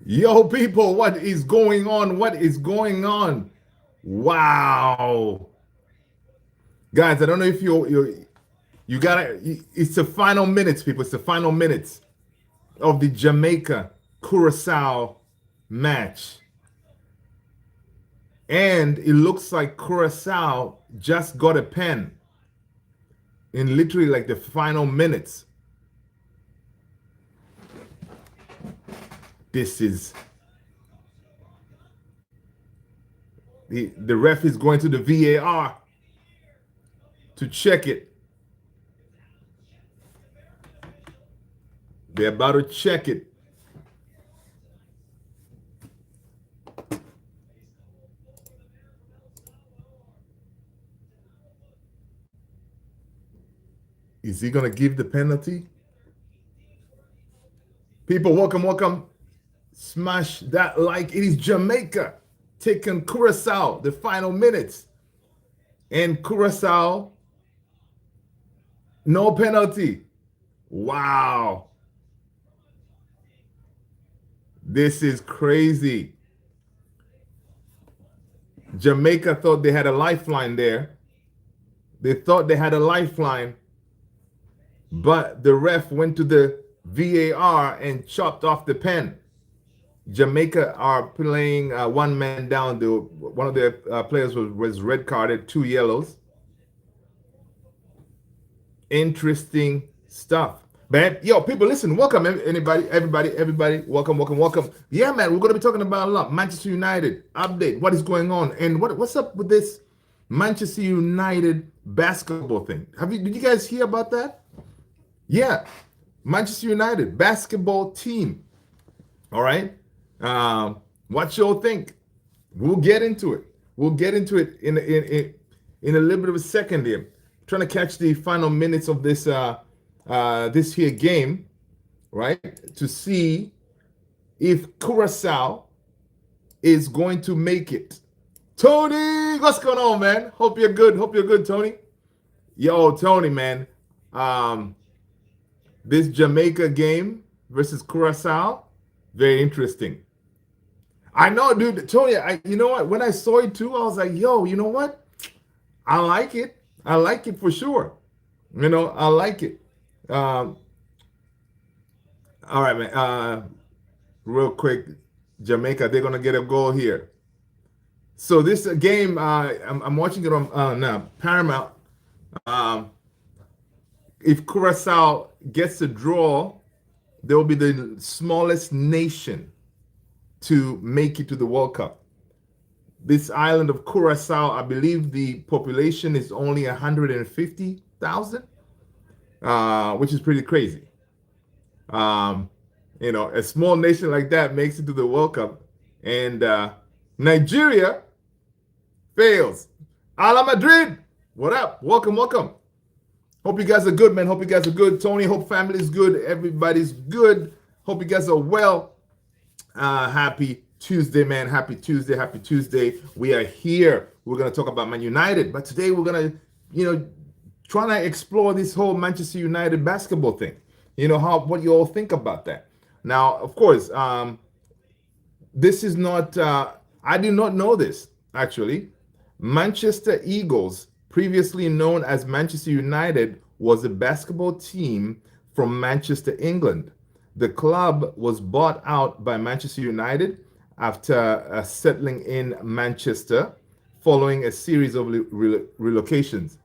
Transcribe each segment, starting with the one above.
Yo, people, what is going on? What is going on? Wow, guys, I don't know if you gotta. It's the final minutes, people. It's the final minutes of the Jamaica Curacao match, and it looks like Curacao just got a pen in literally like the final minutes. This is the ref is going to the VAR to check it. They're about to check it. Is he gonna give the penalty? People, welcome, welcome. Smash that like. It is Jamaica taking Curacao, the final minutes. And Curacao, no penalty. Wow. This is crazy. Jamaica thought they had a lifeline there. They thought they had a lifeline, but the ref went to the VAR and chopped off the pen. Jamaica are playing one man down. One of their players was red carded, 2 yellows. Interesting stuff. Man, yo, people, listen, welcome everybody, welcome, welcome, welcome. Yeah, man, we're gonna be talking about a lot. Manchester United update, what is going on, and what's up with this Manchester United basketball thing? Did you guys hear about that? Yeah, Manchester United basketball team. All right, what y'all think? We'll get into it. We'll get into it in a little bit of a second here. Trying to catch the final minutes of this this here game, right? To see if Curacao is going to make it. Tony, what's going on, man? Hope you're good. Hope you're good, Tony. Yo, Tony, man. This Jamaica game versus Curacao, very interesting. I know, dude. Tony, you know what? When I saw it too, I was like, yo, you know what? I like it. I like it for sure. You know, I like it. All right, man. Real quick, Jamaica, they're gonna get a goal here. So this game, I'm watching it on now Paramount. If Curacao gets a draw, they will be the smallest nation to make it to the World Cup. This island of Curacao, I believe the population is only 150,000, which is pretty crazy. You know, a small nation like that makes it to the World Cup, and Nigeria fails. Ala Madrid, what up? Welcome, welcome. Hope you guys are good, man. Hope you guys are good. Tony, hope family's good. Everybody's good. Hope you guys are well. Happy Tuesday, man. Happy Tuesday. Happy Tuesday. We are here. We're going to talk about Man United, but today we're going to, you know, trying to explore this whole Manchester United basketball thing. You know, what you all think about that. Now, of course, this is not, I did not know this, actually. Manchester Eagles, previously known as Manchester United, was a basketball team from Manchester, England. The club was bought out by Manchester United after settling in Manchester following a series of relocations.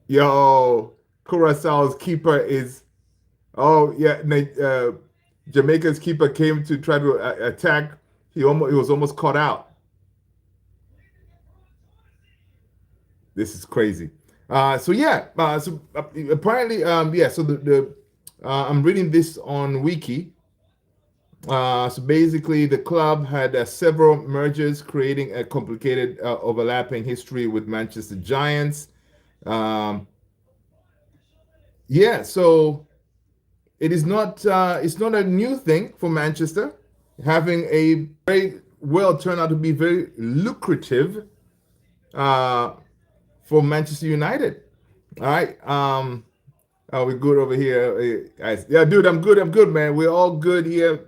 Yo, Curaçao's keeper is, oh yeah, Jamaica's keeper came to try to attack. He was almost caught out. This is crazy. So yeah, apparently, yeah. So I'm reading this on Wiki. So basically, the club had several mergers, creating a complicated overlapping history with Manchester Giants. Yeah, so it is not it's not a new thing for Manchester having a very well turned out to be very lucrative for Manchester United. All right. Are we good over here, guys? Yeah, dude, I'm good. I'm good, man. We're all good here.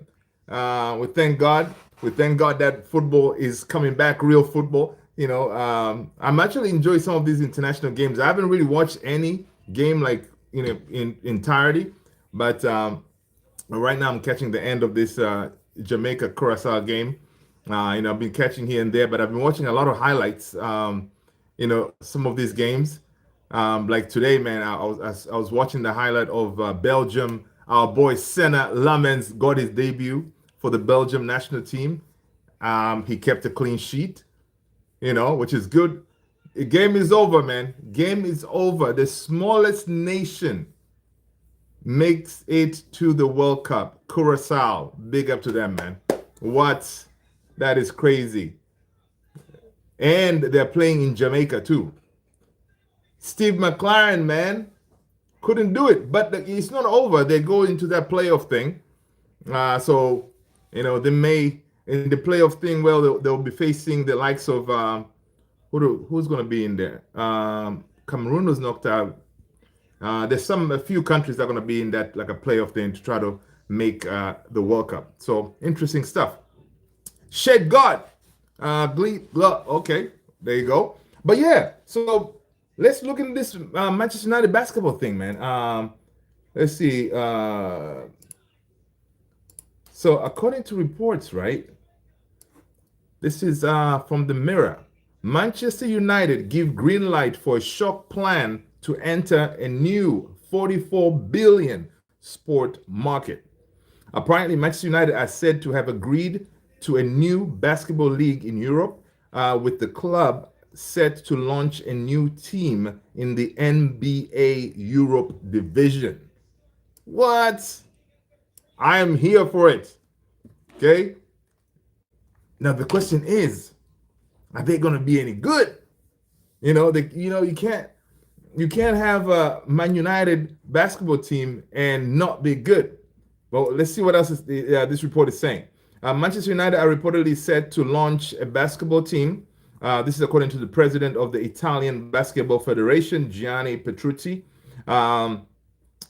We thank God. We thank God that football is coming back, real football. I'm actually enjoying some of these international games. I haven't really watched any game like in entirety, but right now I'm catching the end of this Jamaica Curacao game. I've been catching here and there, but I've been watching a lot of highlights. Some of these games. Like today, man, I was watching the highlight of Belgium. Our boy Senna Lamens got his debut for the Belgium national team. He kept a clean sheet, which is good. The game is over, man. Game is over. The smallest nation makes it to the World Cup. Curacao, big up to them, man. What? That is crazy. And they're playing in Jamaica too. Steve McLaren, man, couldn't do it. But it's not over. They go into that playoff thing. They may, in the playoff thing, well, they'll be facing the likes of, who's going to be in there? Cameroon was knocked out. There's a few countries that are going to be in that, like a playoff thing to try to make the World Cup. So, interesting stuff. Shed God. Okay, there you go. But yeah, so let's look at this Manchester United basketball thing, man. Let's see. So according to reports, right? This is from the Mirror. Manchester United give green light for a shock plan to enter a new 44 billion sport market. Apparently, Manchester United are said to have agreed to a new basketball league in Europe, with the club set to launch a new team in the NBA Europe division. What? I am here for it. Okay. Now the question is, are they going to be any good? You can't have a Man United basketball team and not be good. Well, let's see what else this report is saying. Manchester United are reportedly set to launch a basketball team. This is according to the president of the Italian Basketball Federation, Gianni Petrucci.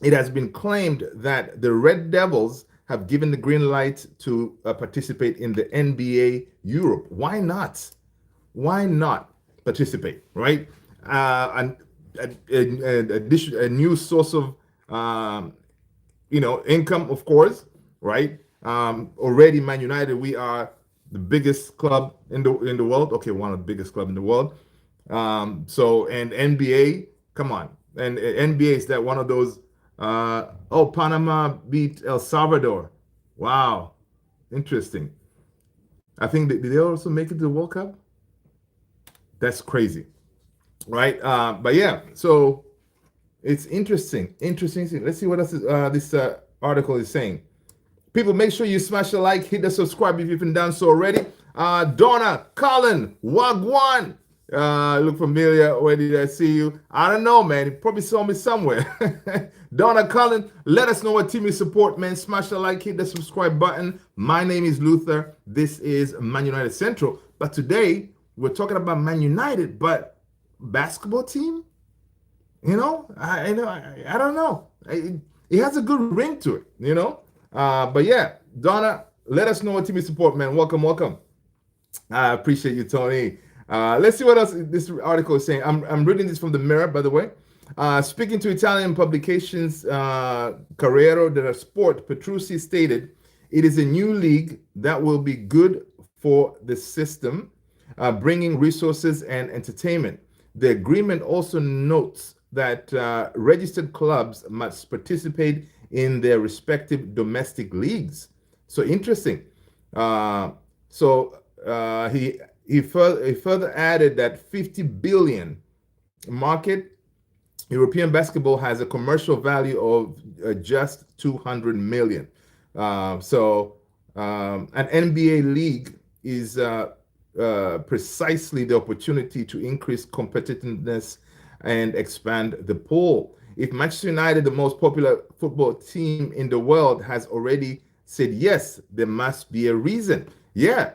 It has been claimed that the Red Devils have given the green light to participate in the NBA Europe. Why not? Why not participate, right? A new source of income, of course, right? Already, Man United, we are the biggest club in the world. Okay, one of the biggest club in the world. And NBA, come on, and NBA is that one of those. Panama beat El Salvador. Wow, interesting. I think did they also make it to the World Cup? That's crazy, right? But yeah, so it's interesting. Let's see what else this article is saying. People, make sure you smash the like, hit the subscribe if you haven't done so already. Donna, Colin, Wagwan. Look familiar. Where did I see you? I don't know, man. You probably saw me somewhere. Donna, Colin, let us know what team you support, man. Smash the like, hit the subscribe button. My name is Luther. This is Man United Central. But today, we're talking about Man United, but basketball team? I don't know. It has a good ring to it, But yeah, Donna, let us know what team you support, man. Welcome. I appreciate you, Tony. Let's see what else this article is saying. I'm reading this from the Mirror, by the way. Speaking to Italian publications, Corriere dello Sport, Petrucci stated, it is a new league that will be good for the system, bringing resources and entertainment. The agreement also notes that registered clubs must participate in their respective domestic leagues. So interesting. He further added that 50 billion market, European basketball has a commercial value of just 200 million. An NBA league is precisely the opportunity to increase competitiveness and expand the pool. If Manchester United, the most popular football team in the world, has already said yes, there must be a reason. Yeah.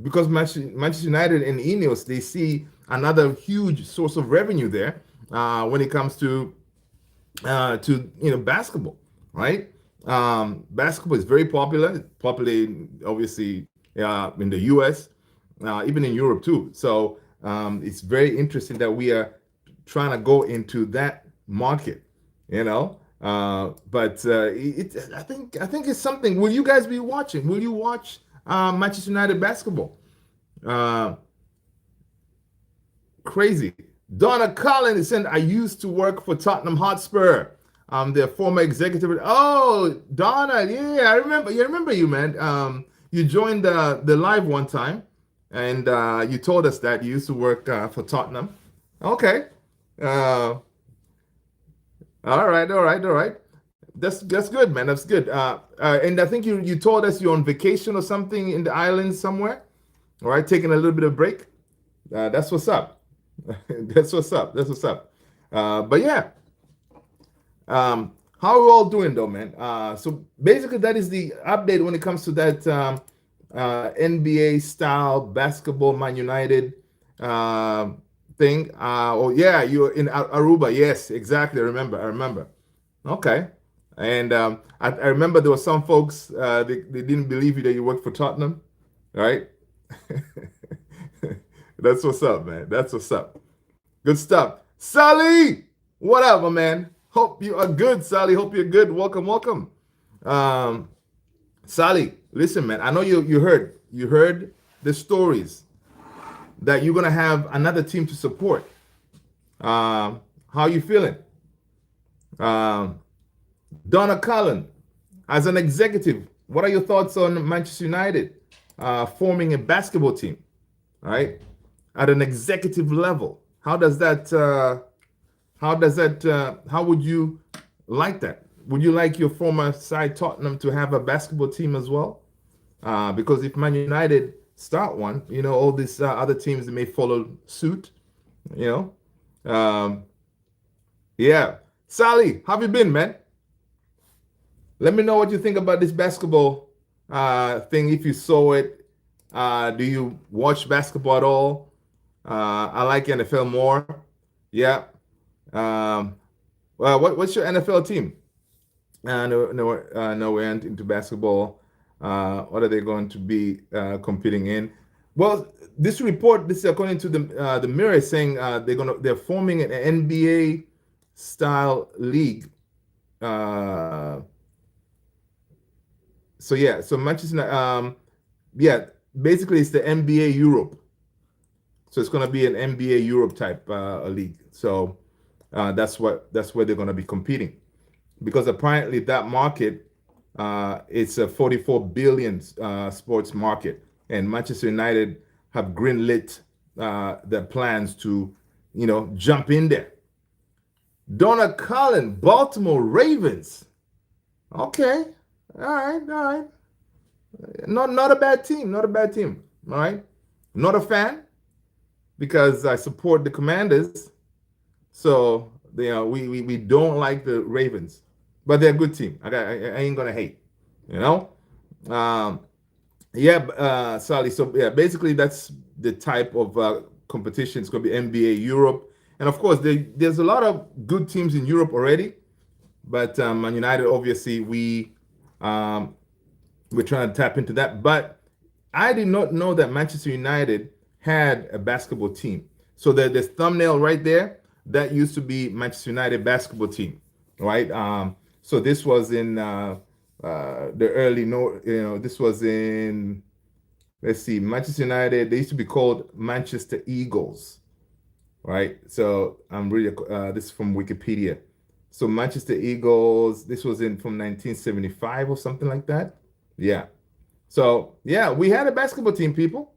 Because Manchester United and Ineos, they see another huge source of revenue there when it comes to to basketball, right? Basketball is very popular obviously in the U.S., even in Europe too. So it's very interesting that we are trying to go into that market, you know. But I think it's something. Will you guys be watching? Will you watch Manchester United basketball? Uh, Crazy. Donna Collins said, I used to work for Tottenham Hotspur. Their former executive. Oh, Donna, yeah, I remember. Yeah, I remember you, man. You joined the live one time, and you told us that you used to work for Tottenham. Okay. Uh, all right, all right, all right. That's good, man. That's good. And I think you told us you're on vacation or something in the islands somewhere. All right, taking a little bit of break. That's what's up. That's what's up. That's what's up. But yeah, how are we all doing though, man? So basically, that is the update when it comes to that NBA style basketball Man United thing. Oh yeah, you're in Aruba. Yes, exactly. I remember. I remember. Okay. And I remember there were some folks they didn't believe you that you worked for Tottenham, right? That's what's up, man. That's what's up. Good stuff. Sally, what up, my man? Hope you are good, Sally. Hope you're good. Welcome, welcome. Um, Sally, listen, man. I know you heard the stories that you're gonna have another team to support. How you feeling? Um, Donna Cullen, as an executive, what are your thoughts on Manchester United forming a basketball team? Right, at an executive level. How would you like that? Would you like your former side Tottenham to have a basketball team as well? Because if Man United start one, all these other teams may follow suit. You know, yeah. Sally, how have you been, man? Let me know what you think about this basketball thing. If you saw it, do you watch basketball at all? I like NFL more. Yeah. Um, well, what's your NFL team? No, no, no, we aren't into basketball. What are they going to be competing in? Well, this is according to the Mirror, saying they're forming an NBA style league. Uh, so yeah, so Manchester, yeah, basically it's the NBA Europe. So it's going to be an NBA Europe type league. So that's where they're going to be competing, because apparently that market it's a 44 billion sports market, and Manchester United have greenlit their plans to jump in there. Donna Cullen, Baltimore Ravens. Okay, all right, all right. Not a bad team. Not a bad team. All right. Not a fan because I support the Commanders. So we don't like the Ravens, but they're a good team. I ain't gonna hate, you know. Um, yeah, Sally. So yeah, basically that's the type of competition. It's gonna be NBA Europe, and of course there's a lot of good teams in Europe already. But Man United, obviously, um, we're trying to tap into that. But I did not know that Manchester United had a basketball team. So the thumbnail right there, that used to be Manchester United basketball team, right? So this was in the early no, this was in, let's see, Manchester United. They used to be called Manchester Eagles, right? So I'm really this is from Wikipedia. So Manchester Eagles. This was in from 1975 or something like that. Yeah. So yeah, we had a basketball team, people,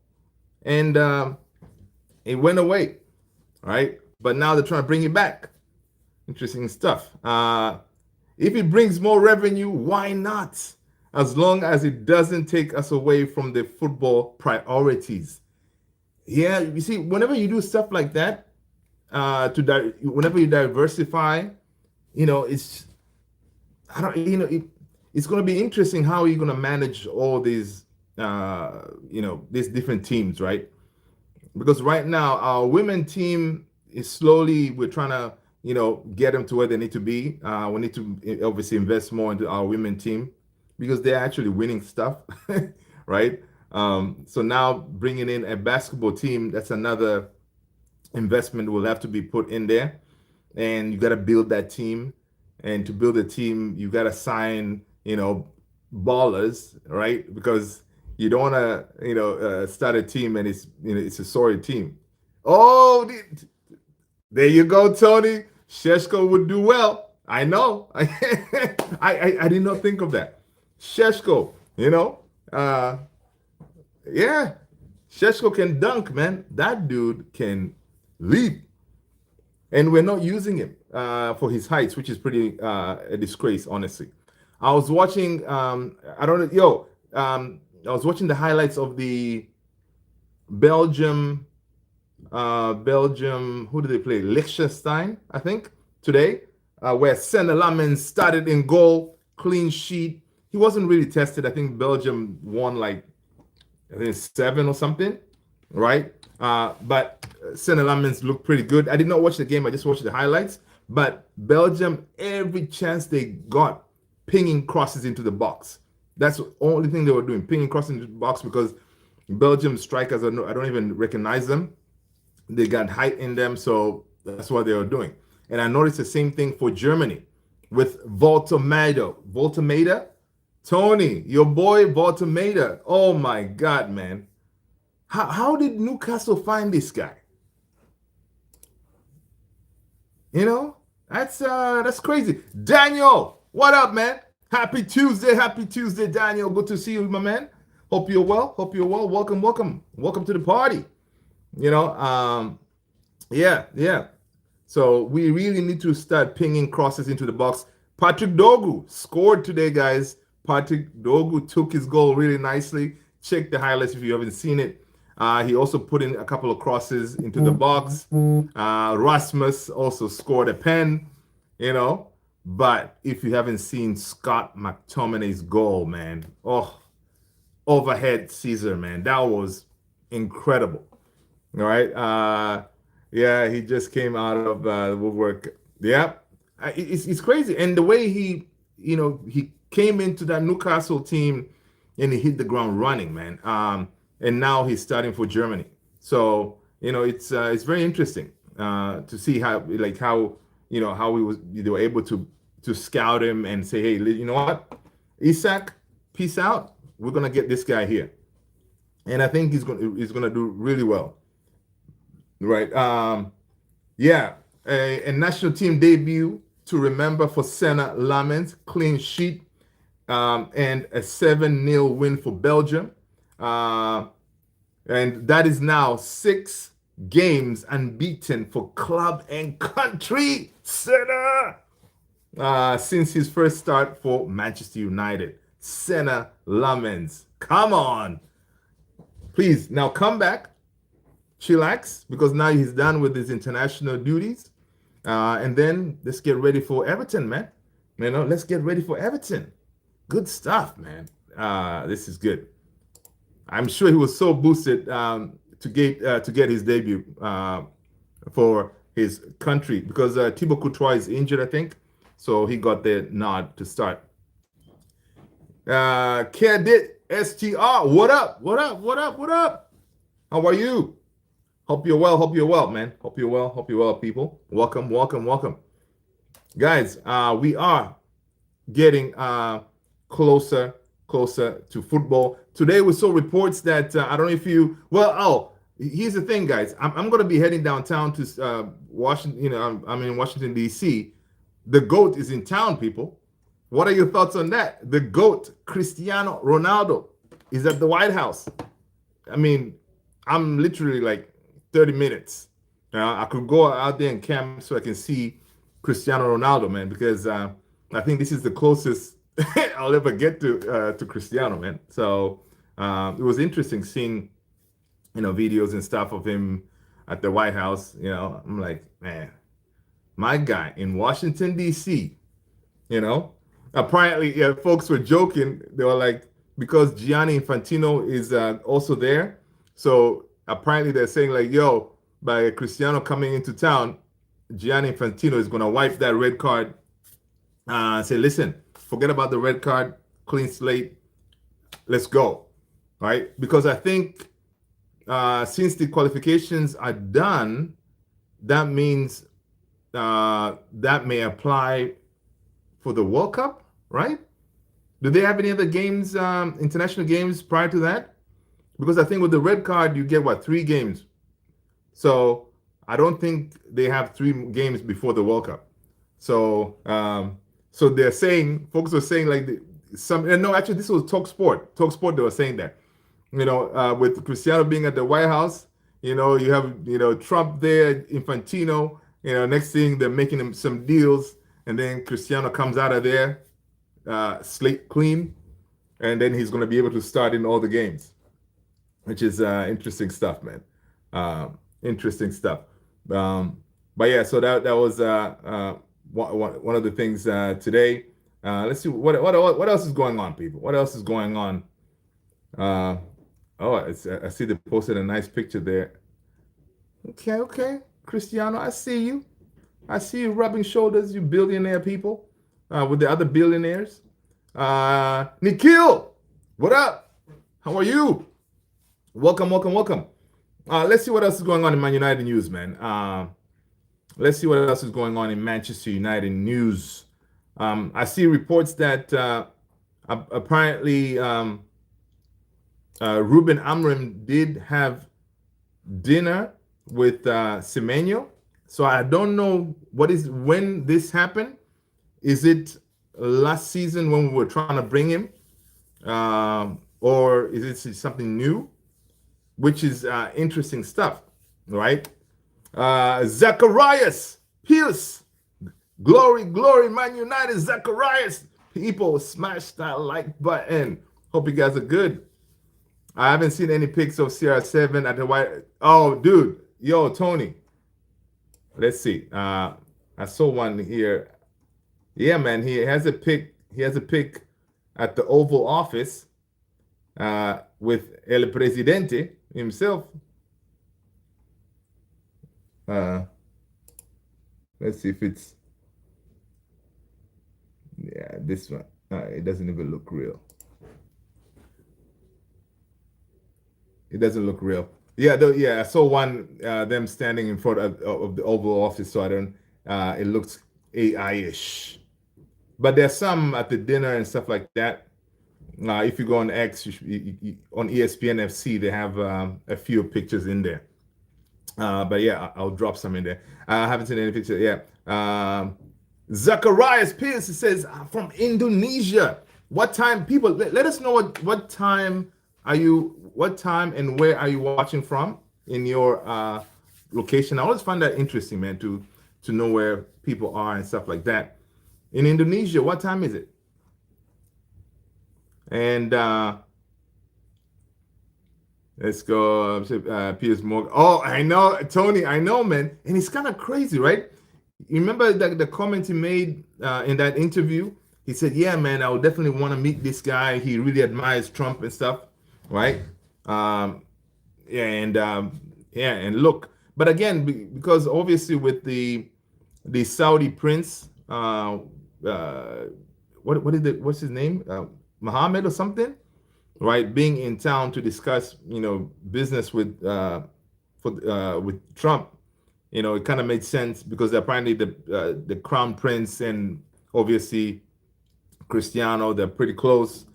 and it went away, right? But now they're trying to bring it back. Interesting stuff. If it brings more revenue, why not? As long as it doesn't take us away from the football priorities. Yeah, you see, whenever you do stuff like that, whenever you diversify, it's I don't, it's going to be interesting how you're going to manage all these different teams, right? Because right now our women team is slowly we're trying to get them to where they need to be. We need to obviously invest more into our women team because they're actually winning stuff, right? So now bringing in a basketball team, that's another investment will have to be put in there, and you got to build that team. And to build a team, you got to sign, ballers, right? Because you don't want to, start a team and it's a sorry team. Oh, there you go, Tony. Sheshko would do well. I know. I did not think of that. Sheshko, yeah, Sheshko can dunk, man. That dude can leap, and we're not using him for his heights, which is pretty a disgrace, honestly. I was watching. I don't know, I was watching the highlights of the Belgium. Belgium. Who did they play? Liechtenstein, I think, today, where Senna Lamens started in goal, clean sheet. He wasn't really tested. I think Belgium won like I think 7 or something, right? But Senna Lamens looked pretty good. I did not watch the game. I just watched the highlights. But Belgium, every chance they got, pinging crosses into the box. That's the only thing they were doing, pinging crosses into the box, because Belgium strikers, I don't even recognize them. They got height in them, so that's what they were doing. And I noticed the same thing for Germany with Voltameda. Tony, your boy Voltameda. Oh my God, man. How did Newcastle find this guy? That's crazy. Daniel, what up, man? Happy Tuesday, Daniel. Good to see you, my man. Hope you're well. Welcome to the party. Yeah. So we really need to start pinging crosses into the box. Patrick Dogu scored today, guys. Patrick Dogu took his goal really nicely. Check the highlights if you haven't seen it. He also put in a couple of crosses into the box. Rasmus also scored a pen, But if you haven't seen Scott McTominay's goal, man, overhead Caesar, man, that was incredible. All right. Yeah, he just came out of the woodwork. Yeah, it's crazy. And the way he came into that Newcastle team and he hit the ground running, man. And now he's starting for Germany. So it's very interesting to see how they were able to scout him and say, hey, you know what, Isak, peace out. We're gonna get this guy here, and I think he's gonna do really well. Right. Yeah. A national team debut to remember for Senna Lamens, clean sheet, and a 7-0 win for Belgium. And that is now 6 games unbeaten for club and country, Senna, since his first start for Manchester United. Senna Lamens, come on. Please, now come back. Chillax, because now he's done with his international duties. And then let's get ready for Everton, man. Let's get ready for Everton. Good stuff, man. This is good. I'm sure he was so boosted to get his debut for his country, because Thibaut Courtois is injured, I think. So he got the nod to start. Cadit STR, what up? How are you? Hope you're well, man. Hope you're well, people. Welcome. Guys, we are getting closer to football. Today we saw reports that, I don't know if you, here's the thing, guys. I'm going to be heading downtown to Washington, I'm in Washington, D.C. The GOAT is in town, people. What are your thoughts on that? The GOAT, Cristiano Ronaldo, is at the White House. I mean, I'm literally like 30 minutes. I could go out there and camp so I can see Cristiano Ronaldo, man, because I think this is the closest I'll ever get to Cristiano, man. So it was interesting seeing, videos and stuff of him at the White House. I'm like, man, my guy in Washington, D.C., Apparently, folks were joking. They were like, because Gianni Infantino is also there. So apparently they're saying like, yo, by Cristiano coming into town, Gianni Infantino is going to wipe that red card. Say, listen, forget about the red card, clean slate, let's go, right? Because I think since the qualifications are done, that means that may apply for the World Cup, right? Do they have any other games, international games prior to that? Because I think with the red card, you get what, 3 games. So I don't think they have 3 games before the World Cup. So so they're saying, folks are saying like no, actually this was Talk Sport. Talk Sport, they were saying that. With Cristiano being at the White House, you have Trump there, Infantino. Next thing they're making him some deals, and then Cristiano comes out of there, slate clean, and then he's going to be able to start in all the games, which is interesting stuff, man. Interesting stuff. But yeah, so that was one of the things today. Let's see what else is going on, people. What else is going on? I see they posted a nice picture there. Okay, Cristiano, I see you. I see you rubbing shoulders, you billionaire people, with the other billionaires. Nikhil, what up? How are you? Welcome. Let's see what else is going on in Man United news, man. Let's see what else is going on in Manchester United news. I see reports that apparently Ruben Amorim did have dinner with Semenyo. So I don't know when this happened. Is it last season when we were trying to bring him? Or is it something new? Which is interesting stuff, right? Zacharias Pierce. Glory, Man United, Zacharias. People, smash that like button. Hope you guys are good. I haven't seen any pics of CR7 at the White. Oh, dude. Yo, Tony. Let's see. I saw one here. Yeah, man. He has a pic. He has a pic at the Oval Office with El Presidente himself. Let's see if it's. Yeah, this one. It doesn't even look real. It doesn't look real. Yeah, I saw one them standing in front of the Oval Office, so I don't. It looks AI-ish, but there's some at the dinner and stuff like that. If you go on X, on ESPN FC, they have a few pictures in there. But yeah, I'll drop some in there. I haven't seen any pictures yet. Zacharias Pierce says from Indonesia. What time, people? Let us know what time are you? What time and where are you watching from in your location? I always find that interesting, man, to know where people are and stuff like that. In Indonesia, what time is it? And let's go. Piers Morgan. Oh, I know, Tony. I know, man. And it's kind of crazy, right? You remember the comment he made in that interview? He said, "Yeah, man, I would definitely want to meet this guy. He really admires Trump and stuff, right?" And look, but again, because obviously with the Saudi prince, what's his name? Mohammed or something, right? Being in town to discuss, business with Trump, it kind of made sense because apparently the crown prince and obviously Cristiano, they're pretty close,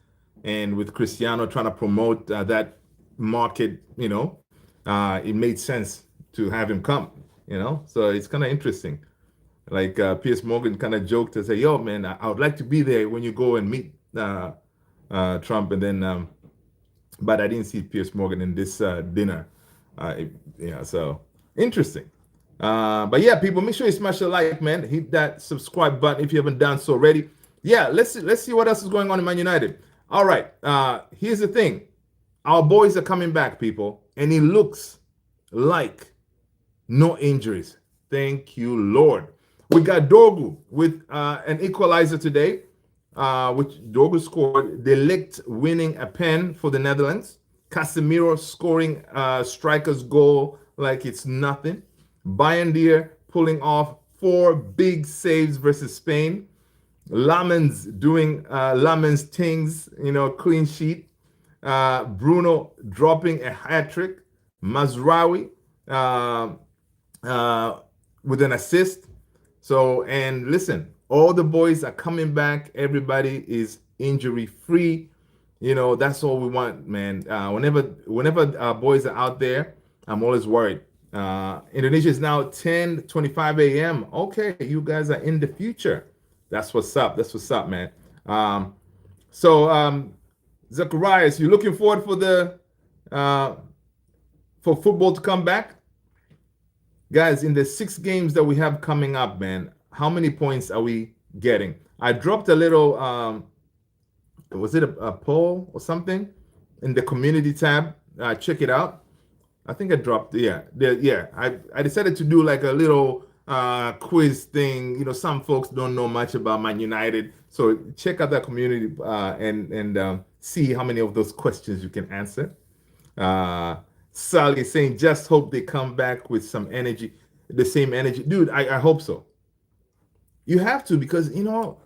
and with Cristiano trying to promote that market, it made sense to have him come, So it's kind of interesting. Like Piers Morgan kind of joked to say, "Yo, man, I would like to be there when you go and meet Trump," and then, but I didn't see Piers Morgan in this dinner. So interesting. But yeah, people, make sure you smash the like, man. Hit that subscribe button if you haven't done so already. Yeah, let's see what else is going on in Man United. All right, here's the thing. Our boys are coming back, people, and it looks like no injuries. Thank you, Lord. We got Dorgu with an equalizer today, which Dorgu scored. De Ligt winning a pen for the Netherlands. Casemiro scoring striker's goal like it's nothing. Bayern pulling off 4 big saves versus Spain. Lamens doing Lamens things, clean sheet. Bruno dropping a hat trick. Mazraoui uh, uh, with an assist. So, and listen, all the boys are coming back. Everybody is injury free. That's all we want, man. Whenever our boys are out there, I'm always worried. Indonesia is now 10:25 a.m. Okay, you guys are in the future. That's what's up. That's what's up, man. So, Zacharias, you looking forward uh, for football to come back? Guys, in the 6 games that we have coming up, man, how many points are we getting? I dropped a little, was it a poll or something in the community tab? Check it out. I think I dropped, yeah. I decided to do like a little quiz thing. Some folks don't know much about Man United, so check out that community and see how many of those questions you can answer. Sally is saying, just hope they come back with some energy, the same energy. Dude, I hope so. You have to, because,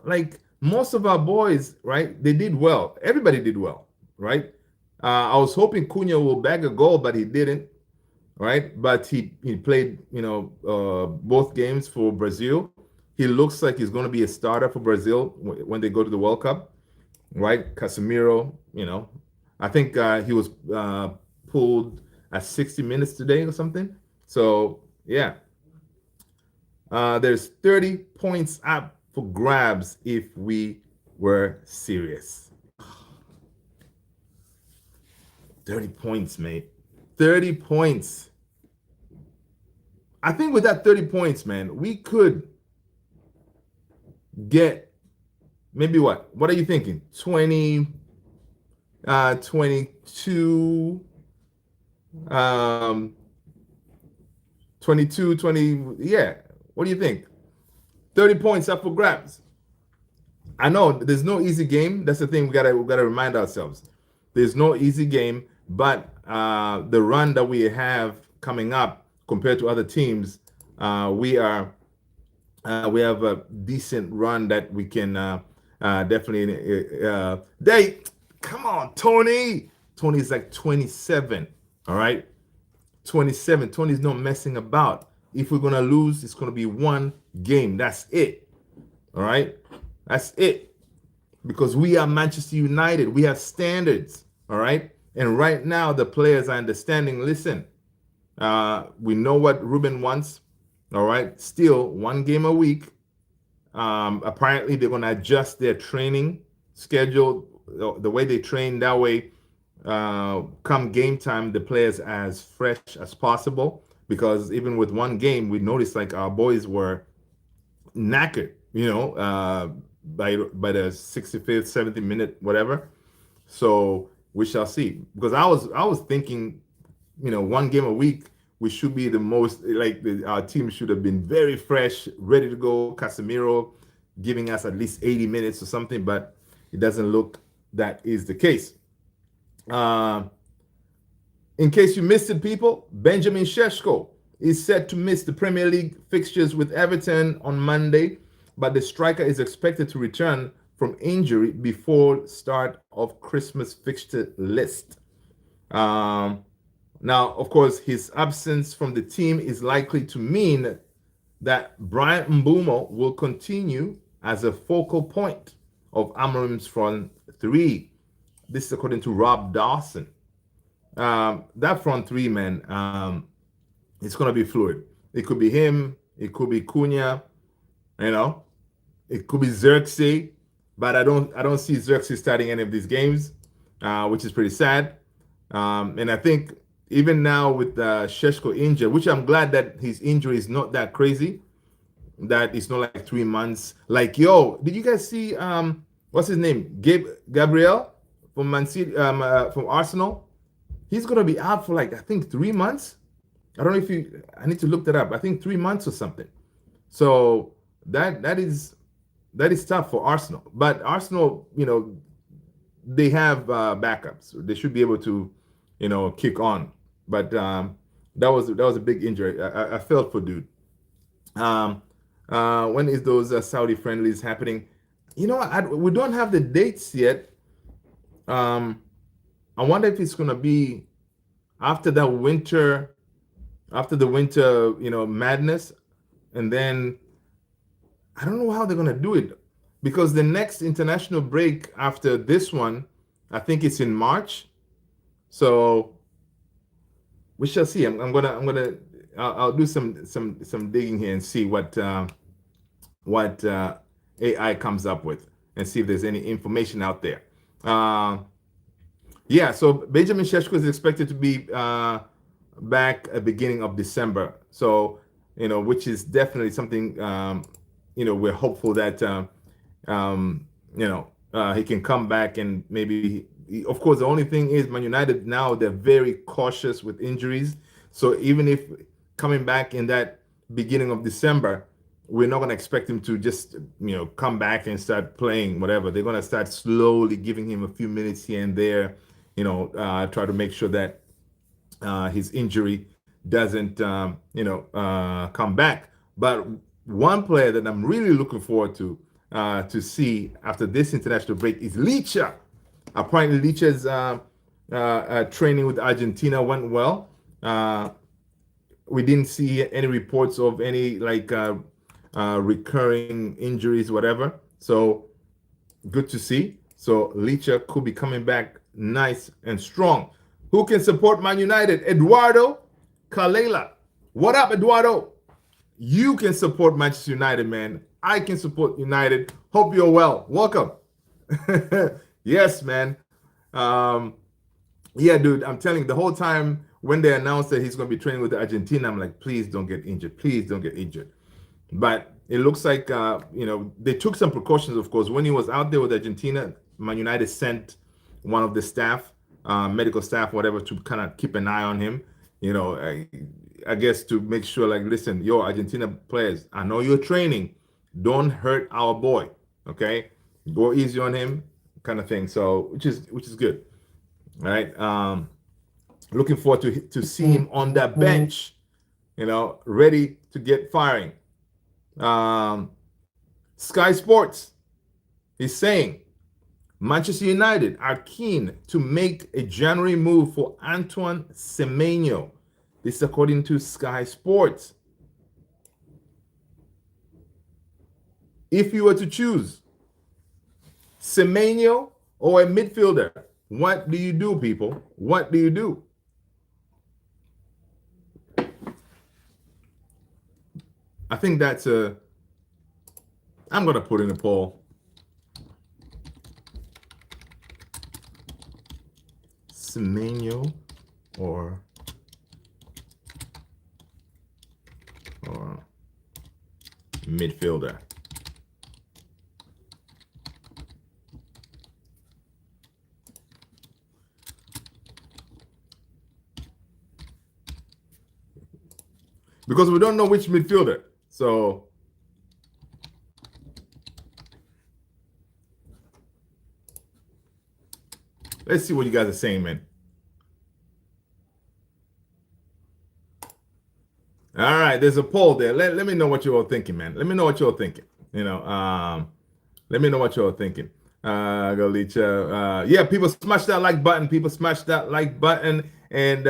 like most of our boys, right, they did well. Everybody did well, right? I was hoping Cunha will bag a goal, but he didn't, right? But he played, both games for Brazil. He looks like he's going to be a starter for Brazil when they go to the World Cup, right? Casemiro, I think he was pulled at 60 minutes today or something. So, yeah. There's 30 points up for grabs if we were serious. 30 points, mate. 30 points. I think with that 30 points, man, we could get maybe what? What are you thinking? 20, 22, 22, 20. Yeah. What do you think? 30 points up for grabs. I know there's no easy game. That's the thing we gotta remind ourselves. There's no easy game, but the run that we have coming up compared to other teams, we have a decent run that we can definitely. Come on, Tony. Tony's like 27. All right, 27. Tony's not messing about. If we're gonna lose, it's gonna be one game. That's it. All right, that's it. Because we are Manchester United. We have standards. All right, and right now the players are understanding. Listen, we know what Ruben wants. All right, still 1 game a week. Apparently, they're gonna adjust their training schedule, the way they train. That way, come game time, the players as fresh as possible. Because even with 1 game, we noticed like our boys were knackered, by the 65th, 70th minute, whatever. So we shall see. Because I was thinking, 1 game a week, we should be the most like our team should have been very fresh, ready to go. Casemiro giving us at least 80 minutes or something, but it doesn't look that is the case. In case you missed it, people, Benjamin Šeško is set to miss the Premier League fixtures with Everton on Monday, but the striker is expected to return from injury before start of Christmas fixture list. Now, of course, his absence from the team is likely to mean that Brian Mbeumo will continue as a focal point of Amorim's front three. This is according to Rob Dawson. That front three, man, it's gonna be fluid. It could be him, it could be Cunha, it could be Xerxes, but I don't see Xerxes starting any of these games, which is pretty sad. And I think even now with Šeško injured, which I'm glad that his injury is not that crazy, that it's not like 3 months. Like, did you guys see what's his name? Gabriel from Man City, from Arsenal? He's gonna be out for like I think 3 months. I don't know if I need to look that up. I think 3 months or something. So that is tough for Arsenal. But Arsenal, they have backups. They should be able to, kick on. But that was a big injury. I felt for dude. When is those Saudi friendlies happening? You know, we don't have the dates yet. Um, I wonder if it's going to be after that winter, after the winter, madness, and then I don't know how they're going to do it because the next international break after this one, I think it's in March. So we shall see. I'll do some digging here and see what AI comes up with and see if there's any information out there. Yeah, so Benjamin Sheshko is expected to be back at beginning of December. So, which is definitely something, we're hopeful that, he can come back and maybe, of course, the only thing is Man United now, they're very cautious with injuries. So even if coming back in that beginning of December, we're not going to expect him to just, come back and start playing whatever. They're going to start slowly giving him a few minutes here and there, try to make sure that his injury doesn't, come back. But one player that I'm really looking forward to see after this international break is Licha. Apparently, Licha's training with Argentina went well. We didn't see any reports of any recurring injuries, whatever. So good to see. So Licha could be coming back nice and strong. Who can support Man United? Eduardo Kalela. What up, Eduardo? You can support Manchester United, man. I can support United. Hope you're well. Welcome. Yes, man. Yeah, dude, I'm telling you, the whole time when they announced that he's going to be training with Argentina, I'm like, please don't get injured. Please don't get injured. But it looks like, they took some precautions, of course. When he was out there with Argentina, Man United sent one of the staff, medical staff, whatever, to kind of keep an eye on him. I guess to make sure, listen, yo, Argentina players, I know you're training. Don't hurt our boy, okay? Go easy on him, kind of thing. So, which is good, all right? Looking forward to see him on that bench, ready to get firing. Sky Sports is saying Manchester United are keen to make a January move for Antoine Semenyo. This is according to Sky Sports. If you were to choose Semenyo or a midfielder, what do you do, people? What do you do? I think I'm going to put in a poll. Semenyo or midfielder. Because we don't know which midfielder. So let's see what you guys are saying, man. All right, there's a poll there. Let me know what you're all thinking, man. Let me know what you're all thinking. Let me know what you're all thinking. Galicia. Yeah, people smash that like button. People smash that like button. And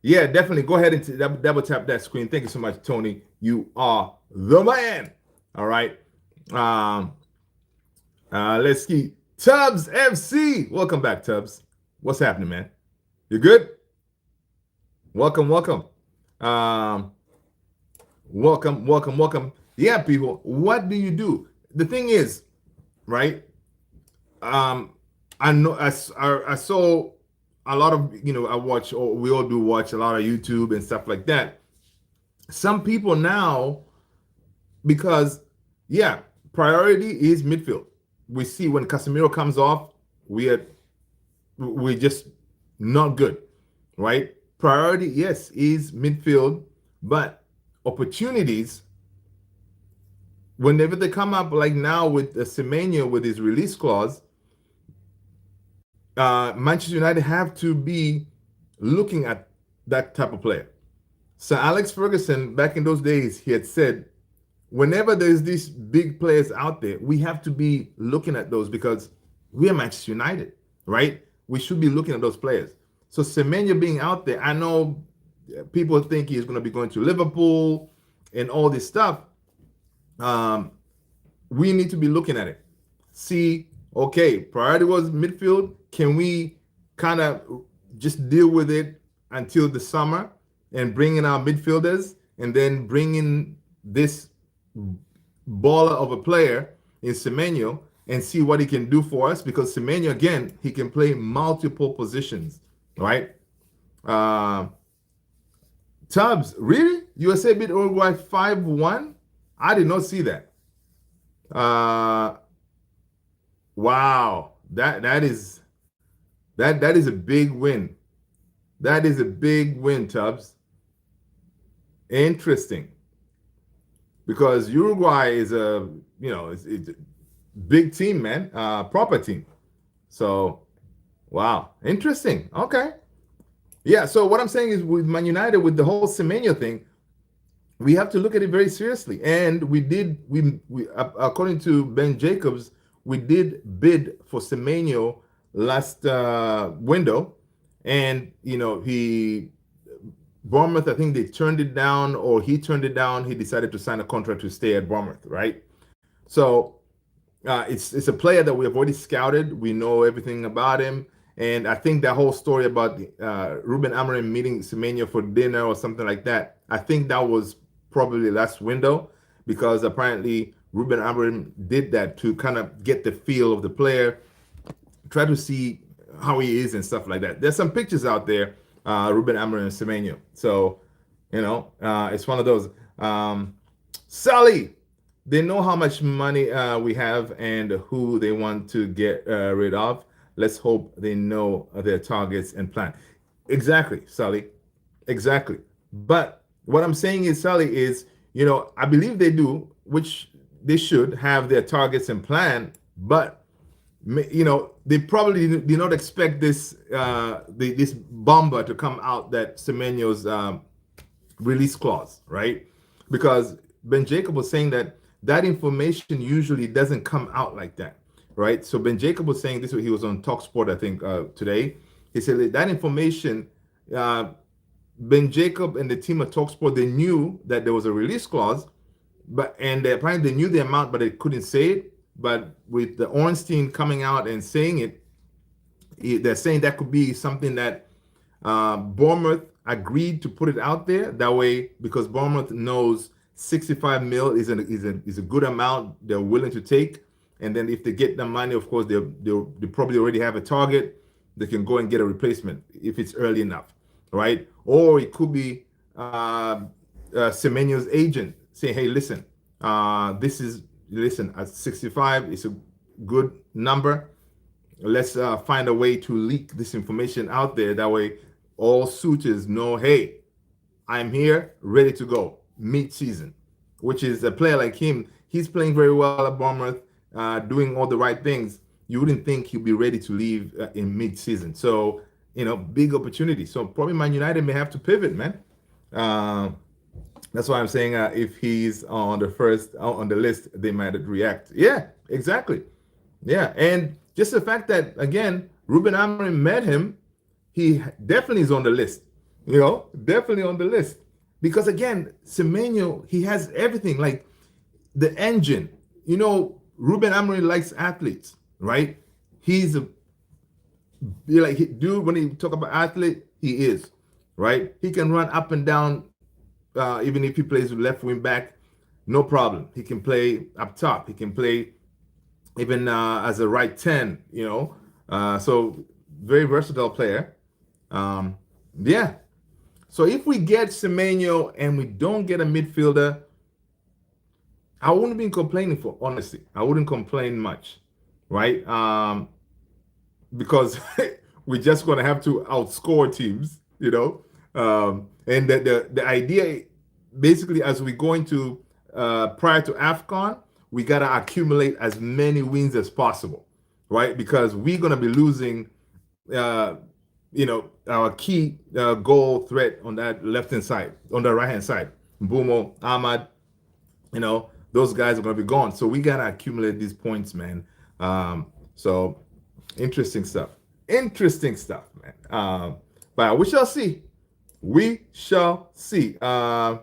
yeah, definitely go ahead and double tap that screen. Thank you so much, Tony. You are the man. All right. Let's see. Tubbs FC. Welcome back, Tubbs. What's happening, man? You good? Welcome. Welcome. Yeah, people. What do you do? The thing is, right? I know I saw a lot of, I watch, or we all do watch a lot of YouTube and stuff like that. Some people now, because priority is midfield. We see when Casemiro comes off, we're just not good, right? Priority, yes, is midfield, but opportunities, whenever they come up, like now with Semenyo with his release clause, Manchester United have to be looking at that type of player. So Alex Ferguson, back in those days, he had said, whenever there's these big players out there, we have to be looking at those because we are Manchester United, right? We should be looking at those players. So Semenyo being out there, I know people think he's going to be going to Liverpool and all this stuff. Um, we need to be looking at it. See, okay, priority was midfield. Can we kind of just deal with it until the summer and bring in our midfielders and then bring in this baller of a player in Semenyo and see what he can do for us? Because Semenyo, again, he can play multiple positions, right? Uh, Tubbs, really? USA beat Uruguay 5-1? I did not see that. Uh, wow. That is a big win. That is a big win, Tubbs. Interesting. Because Uruguay is it's a big team, man. Proper team. So, wow. Interesting. Okay. Yeah, so what I'm saying is with Man United, with the whole Semenyo thing, we have to look at it very seriously. And we according to Ben Jacobs, we did bid for Semenyo last window, and Bournemouth, I think they turned it down, or he turned it down. He decided to sign a contract to stay at Bournemouth, right? So it's a player that we have already scouted. We know everything about him. And I think that whole story about Ruben Amorim meeting Semenyo for dinner or something like that, I think that was probably last window, because apparently Ruben Amorim did that to kind of get the feel of the player, try to see how he is and stuff like that. There's some pictures out there, Ruben Amorim and Semenyo. So, it's one of those. Sally, they know how much money we have and who they want to get rid of. Let's hope they know their targets and plan. Exactly, Sally. Exactly. But what I'm saying is, Sally, is, I believe they do, which they should have their targets and plan, but, they probably did not expect this this bomber to come out, that Semenyo's release clause, right? Because Ben Jacob was saying that information usually doesn't come out like that. Right, so Ben Jacob was saying this. He was on TalkSport, I think, today. He said that information, Ben Jacob and the team at TalkSport, they knew that there was a release clause, and apparently they knew the amount, but they couldn't say it. But with the Ornstein coming out and saying it, they're saying that could be something that Bournemouth agreed to put it out there that way, because Bournemouth knows 65 mil is a good amount they're willing to take. And then if they get the money, of course, they probably already have a target. They can go and get a replacement if it's early enough, right? Or it could be Semenyo's agent saying, hey, listen, at 65, it's a good number. Let's find a way to leak this information out there. That way, all suitors know, hey, I'm here, ready to go, mid-season, which is a player like him. He's playing very well at Bournemouth. Doing all the right things. You wouldn't think he'll be ready to leave in mid-season. So, big opportunity. So probably Man United may have to pivot, man. That's why I'm saying if he's on the list, they might react. Yeah, exactly. Yeah, and just the fact that, again, Ruben Amorim met him, he definitely is on the list. Definitely on the list. Because, again, Semenyo, he has everything, like the engine. Ruben Amorim likes athletes, right? He's dude, when he talk about athlete, he is, right? He can run up and down, even if he plays with left wing back, no problem. He can play up top. He can play even as a right 10, so very versatile player. Yeah. So if we get Semenyo and we don't get a midfielder, I wouldn't be complaining, honestly. I wouldn't complain much, right? Because we're just going to have to outscore teams, and the idea, basically, as we go into prior to AFCON, we got to accumulate as many wins as possible, right? Because we're going to be losing, our key goal threat on that left-hand side, on the right-hand side. Mbumo, Ahmad, those guys are going to be gone. So we got to accumulate these points, man. So interesting stuff. Interesting stuff, man. But we shall see. We shall see. Yeah.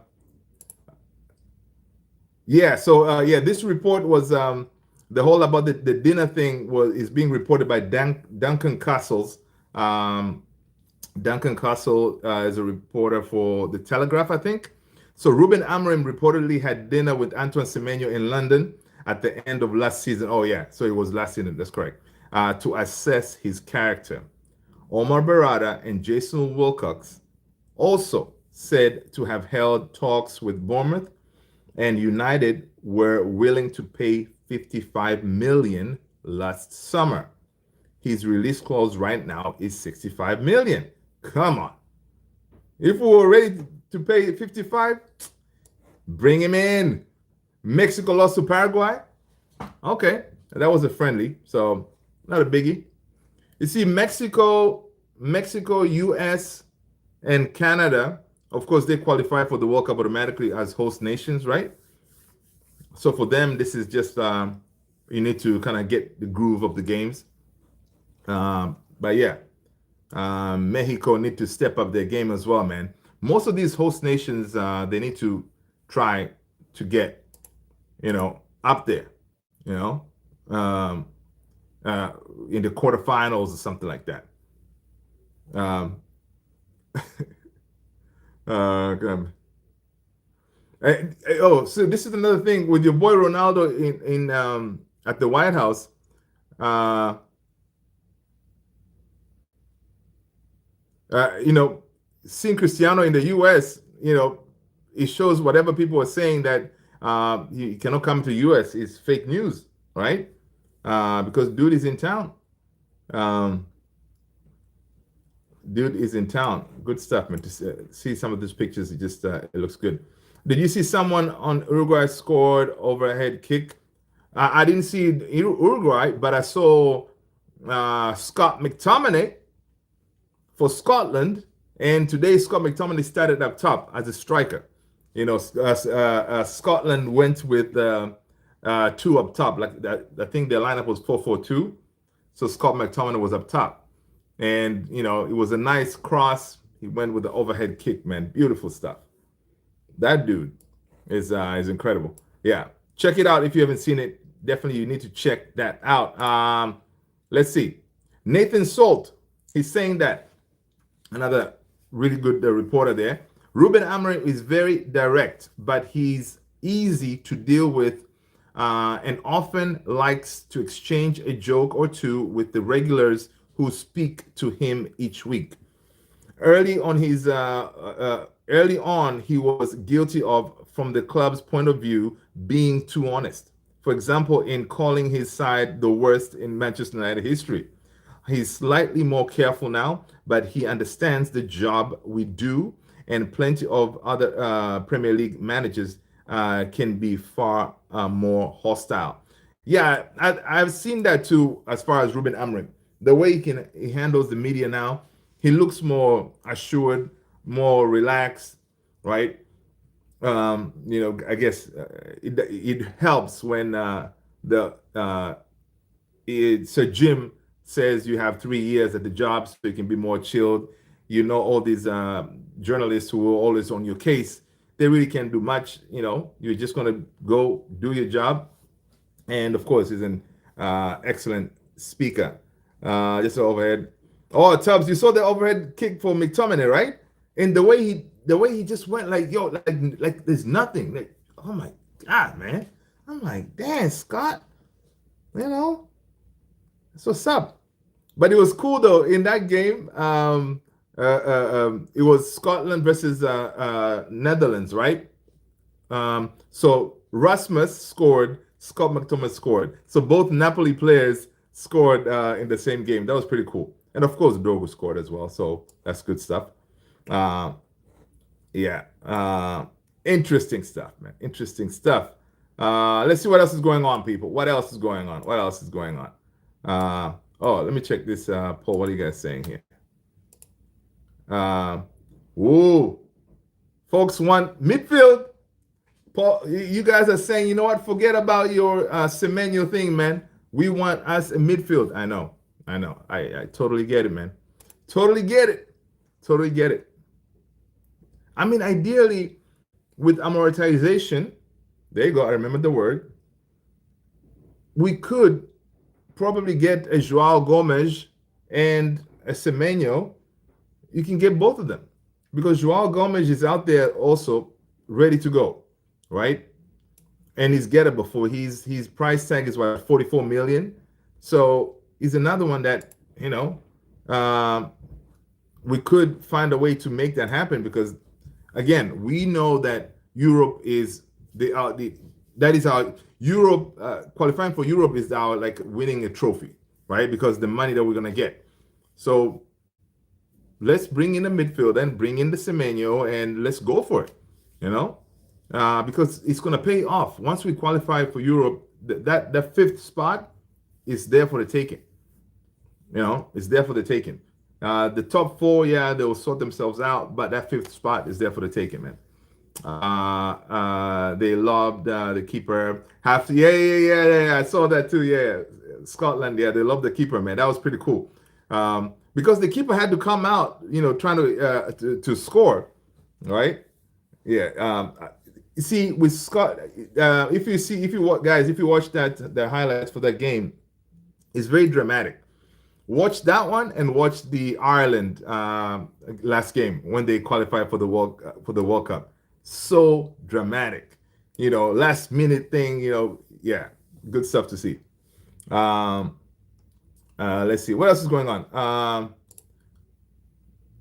So yeah, this report was the whole about the dinner thing is being reported by Duncan Castles. Duncan Castle is a reporter for The Telegraph, I think. So Ruben Amorim reportedly had dinner with Antoine Semenyo in London at the end of last season. Oh yeah, so it was last season. That's correct. To assess his character. Omar Barada and Jason Wilcox also said to have held talks with Bournemouth, and United were willing to pay 55 million last summer. His release clause right now is 65 million. Come on. If we were ready to pay 55, bring him in. Mexico lost to Paraguay. Okay, that was a friendly, so not a biggie. You see, Mexico, US, and Canada, of course, they qualify for the World Cup automatically as host nations, right? So for them, this is just you need to kind of get the groove of the games. But yeah, Mexico need to step up their game as well, man. Most of these host nations, they need to try to get, up there, in the quarterfinals or something like that. So this is another thing with your boy Ronaldo in at the White House. Seeing Cristiano in the U.S., it shows whatever people are saying that he cannot come to U.S. is fake news, right? Because dude is in town. Dude is in town. Good stuff, man. To see some of these pictures, it looks good. Did you see someone on Uruguay scored overhead kick? I didn't see Uruguay, but I saw Scott McTominay for Scotland, and today Scott McTominay started up top as a striker. Scotland went with two up top. Like that, I think their lineup was 4-4-2. So Scott McTominay was up top, and it was a nice cross. He went with the overhead kick, man. Beautiful stuff. That dude is incredible. Yeah, check it out if you haven't seen it. Definitely, you need to check that out. Let's see. Nathan Salt, he's saying that. Another really good reporter there. Ruben Amorim is very direct, but he's easy to deal with and often likes to exchange a joke or two with the regulars who speak to him each week. Early on, he was guilty of, from the club's point of view, being too honest. For example, in calling his side the worst in Manchester United history. He's slightly more careful now, but he understands the job we do, and plenty of other Premier League managers can be far more hostile. Yeah, I've seen that too as far as Ruben Amorim. The way he handles the media now, he looks more assured, more relaxed, right? I guess it helps when Sir Jim says you have 3 years at the job, so you can be more chilled. All these journalists who are always on your case, they really can't do much. You're just going to go do your job. And of course, he's an excellent speaker. Just overhead. Oh, Tubbs, you saw the overhead kick for McTominay, right? And the way he just went like there's nothing. Like, oh my God, man. I'm like, damn, Scott. That's what's up. But it was cool though. In that game, it was Scotland versus Netherlands, right? So Rasmus scored, Scott McTominay scored. So both Napoli players scored in the same game. That was pretty cool. And of course, Dogu scored as well. So that's good stuff. Interesting stuff, man. Interesting stuff. Let's see what else is going on, people. What else is going on? Let me check this poll. What are you guys saying here? Folks want midfield. Paul, you guys are saying, you know what? Forget about your Semenyo thing, man. We want us in midfield. I know. I totally get it, man. Totally get it. Totally get it. I mean, ideally, with amortization, there you go. I remember the word. We could probably get a Joao Gomez and a Semenyo. You can get both of them because Joao Gomez is out there also ready to go, right? And he's gettable for his price tag is what 44 million. So he's another one that um, we could find a way to make that happen because again we know that Europe is the that is our Europe qualifying for Europe is our like winning a trophy, right? Because the money that we're gonna get. So let's bring in the midfield and bring in the Semenyo and let's go for it, you know, because it's gonna pay off once we qualify for Europe. That fifth spot is there for the taking. You know, it's there for the taking. The top four, yeah, they will sort themselves out, but that fifth spot is there for the taking, man. They loved the keeper. Have to, yeah. I saw that too. Yeah, Scotland. Yeah, they love the keeper, man. That was pretty cool. Because the keeper had to come out, trying to score, right? Yeah. You see, with Scott, if you watch that the highlights for that game, it's very dramatic. Watch that one and watch the Ireland last game when they qualified for the World Cup. So dramatic, last minute thing. Yeah, good stuff to see. Um, let's see what else is going on.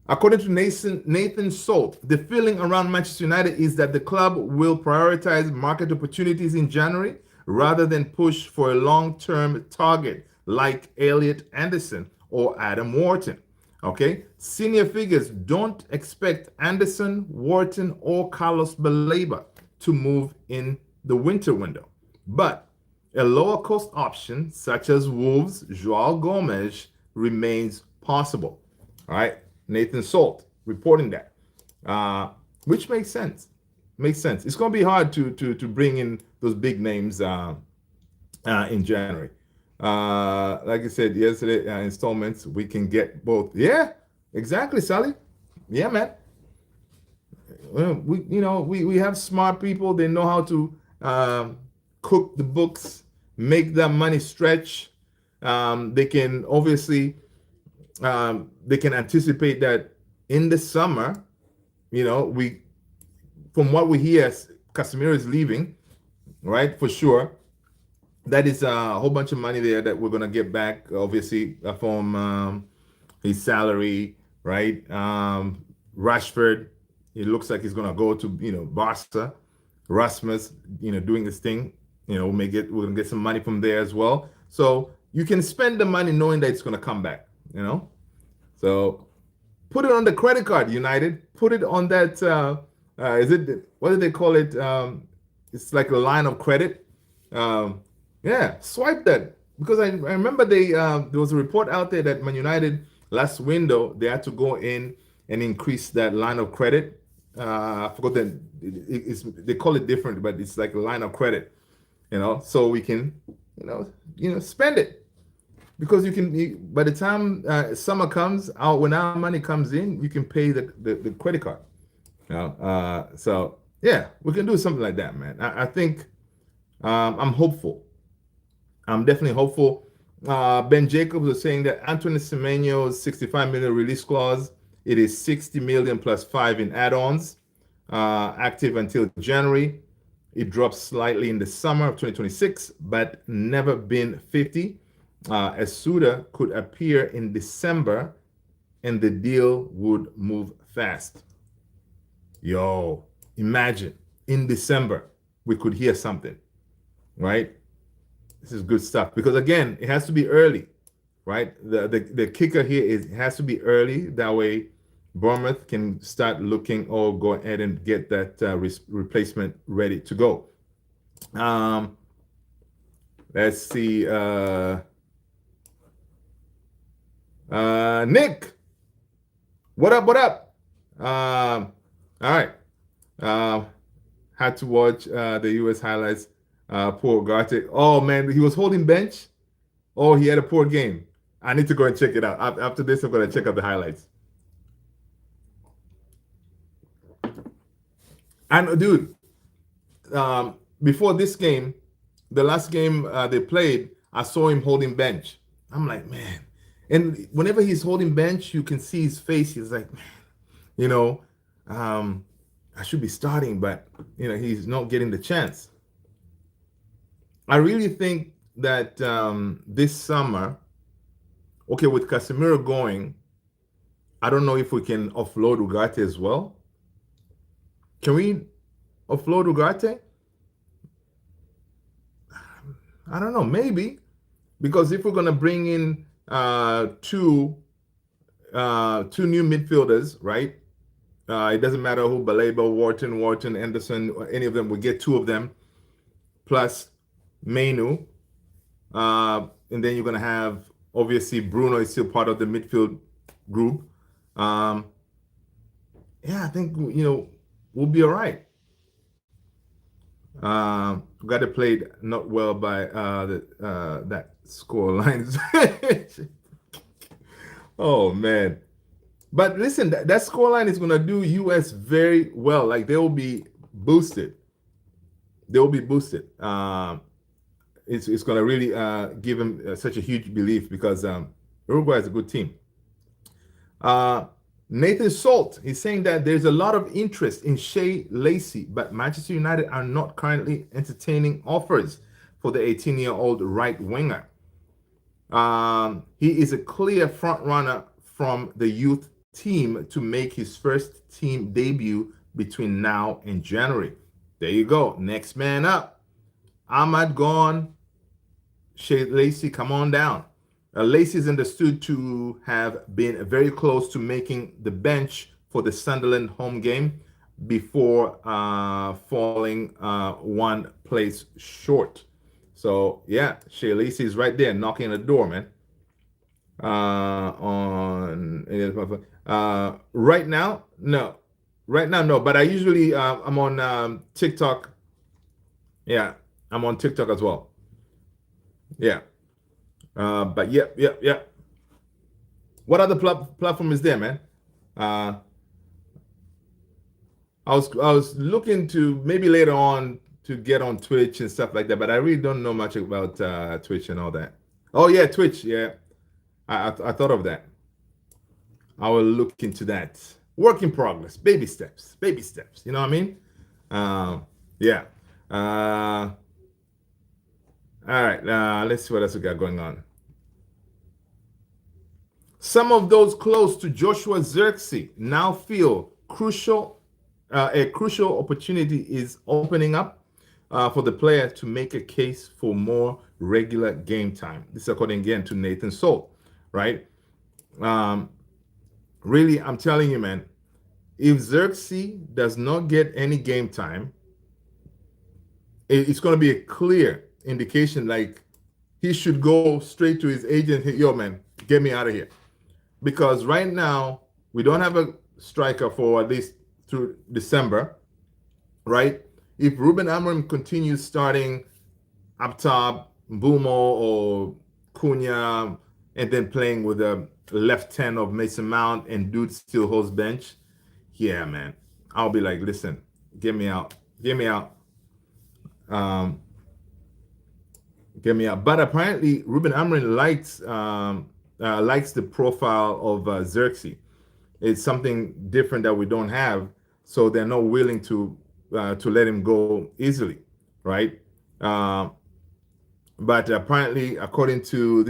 According to Nathan Salt, the feeling around Manchester United is that the club will prioritize market opportunities in January rather than push for a long-term target like Elliot Anderson or Adam Wharton. Okay, senior figures don't expect Anderson, Wharton, or Carlos Baleba to move in the winter window, but a lower cost option such as Wolves' Joao Gomez remains possible. All right, Nathan Salt reporting that, which makes sense. Makes sense. It's going to be hard to bring in those big names in January. Like I said yesterday, installments we can get both. Yeah, exactly, Sally. Yeah, man. We have smart people. They know how to cook the books, make that money stretch. They can obviously they can anticipate that in the summer, we from what we hear, Casemiro is leaving, right? For sure. That is a whole bunch of money there that we're gonna get back, obviously, from his salary, right? Rashford, it looks like he's gonna go to Barca. Rasmus, doing this thing, we're gonna get some money from there as well. So you can spend the money knowing that it's gonna come back, So put it on the credit card, United. Put it on that. Is it what do they call it? It's like a line of credit. Yeah, swipe that because I remember there was a report out there that Man United last window they had to go in and increase that line of credit. I forgot that they call it different, but it's like a line of credit, so we can, spend it because by the time summer comes out when our money comes in, you can pay the credit card. So yeah, we can do something like that, man. I think I'm hopeful. I'm definitely hopeful. Ben Jacobs was saying that Anthony Semenyo's 65 million release clause, it is 60 million plus 5 in add-ons, active until January. It drops slightly in the summer of 2026, but never been 50. Asuda could appear in December, and the deal would move fast. Yo, imagine in December we could hear something, right? This is good stuff because again, it has to be early, right? The kicker here is it has to be early. That way, Bournemouth can start looking or go ahead and get that replacement ready to go. Let's see. Nick, what up? All right. had to watch the U.S. highlights. Poor Ugarte. Oh man, he was holding bench. Oh, he had a poor game. I need to go and check it out. After this, I'm gonna check out the highlights. And dude, before this game, the last game they played, I saw him holding bench. I'm like, man. And whenever he's holding bench, you can see his face. He's like, man, you know, um, I should be starting, but he's not getting the chance. I really think that this summer, okay, with Casemiro going, I don't know if we can offload Ugarte as well. Can we offload Ugarte? I don't know, maybe, because if we're gonna bring in two new midfielders, right? It doesn't matter who, Baleba, Wharton, Anderson, any of them. We get two of them plus Menu, and then you're gonna have, obviously, Bruno is still part of the midfield group. Yeah, I think we'll be all right. Got it played not well by that score line. Oh man. But listen, that score line is going to do US very well. Like, they will be boosted. They will be boosted. It's going to really give them such a huge belief, because Uruguay is a good team. Nathan Salt is saying that there's a lot of interest in Shea Lacey, but Manchester United are not currently entertaining offers for the 18-year-old right winger. He is a clear front runner from the youth team to make his first team debut between now and January. There you go. Next man up. Ahmad gone. Shea Lacey, come on down. Lacey is understood to have been very close to making the bench for the Sunderland home game before falling one place short. So yeah, Shea Lacey is right there knocking on the door, man. Right now, no. Right now, no. But I usually I'm on TikTok. Yeah, I'm on TikTok as well. Yeah. But yeah. What other platform is there, man? I was looking to maybe later on to get on Twitch and stuff like that, but I really don't know much about Twitch and all that. Oh yeah, Twitch. Yeah, I thought of that. I will look into that. Work in progress, baby steps. You know what I mean? Yeah. All right. Let's see what else we got going on. Some of those close to Joshua Zirkzee now feel a crucial opportunity is opening up for the player to make a case for more regular game time. This is according again to Nathan Salt, right? Really, I'm telling you, man, if Zirkzee does not get any game time, it's going to be a clear indication, like, he should go straight to his agent. Yo, man, get me out of here. Because right now, we don't have a striker for at least through December, right? If Ruben Amorim continues starting up top, Mbumo or Cunha, and then playing with a left 10 of Mason Mount, and dude still holds bench, yeah, man, I'll be like, listen, get me out. Get me out. But apparently, Ruben Amorim likes the profile of Zirkzee. It's something different that we don't have, so they're not willing to let him go easily, right? But apparently, according to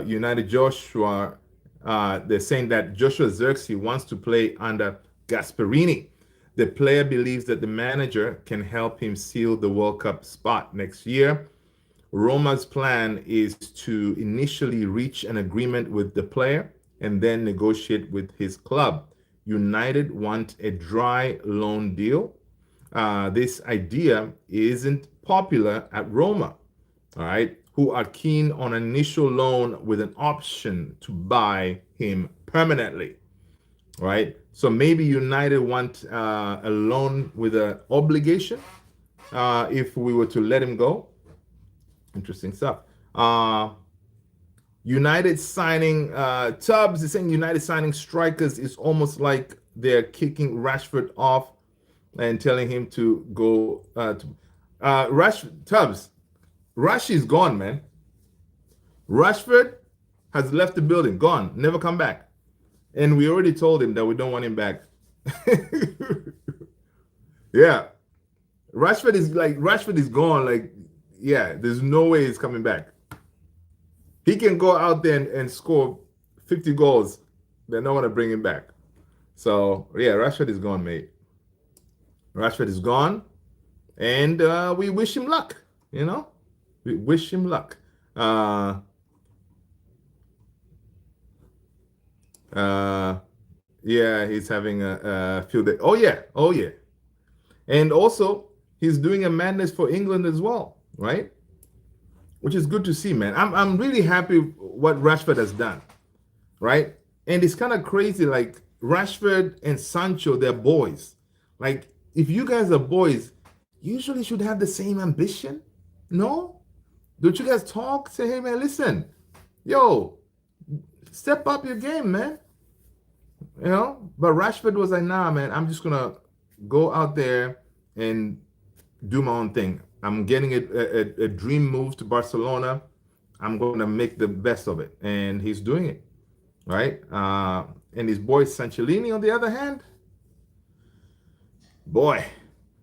United Joshua, they're saying that Joshua Zirkzee wants to play under Gasperini. The player believes that the manager can help him seal the World Cup spot next year. Roma's plan is to initially reach an agreement with the player and then negotiate with his club. United want a dry loan deal. This idea isn't popular at Roma, all right, who are keen on an initial loan with an option to buy him permanently. right? So maybe United want a loan with an obligation if we were to let him go. Interesting stuff. United signing Tubbs is saying United signing strikers is almost like they're kicking Rashford off and telling him to go Tubbs. Rashi's gone, man. Rashford has left the building, gone, never come back. And we already told him that we don't want him back. Yeah. Rashford is gone. Like, yeah, there's no way he's coming back. He can go out there and score 50 goals. They're not going to bring him back. So, yeah, Rashford is gone, mate. Rashford is gone. And we wish him luck, you know? We wish him luck. Yeah, he's having a field day. Oh, yeah. Oh, yeah. And also, he's doing a madness for England as well, right? Which is good to see, man. I'm really happy what Rashford has done, right? And it's kind of crazy, like Rashford and Sancho, they're boys. Like, if you guys are boys, you usually should have the same ambition, no? Don't you guys talk? Say, hey, man, listen, yo, step up your game, man. You know? But Rashford was like, nah, man, I'm just gonna go out there and do my own thing. I'm getting a dream move to Barcelona. I'm going to make the best of it. And he's doing it, right? And his boy Sanchellini, on the other hand, boy,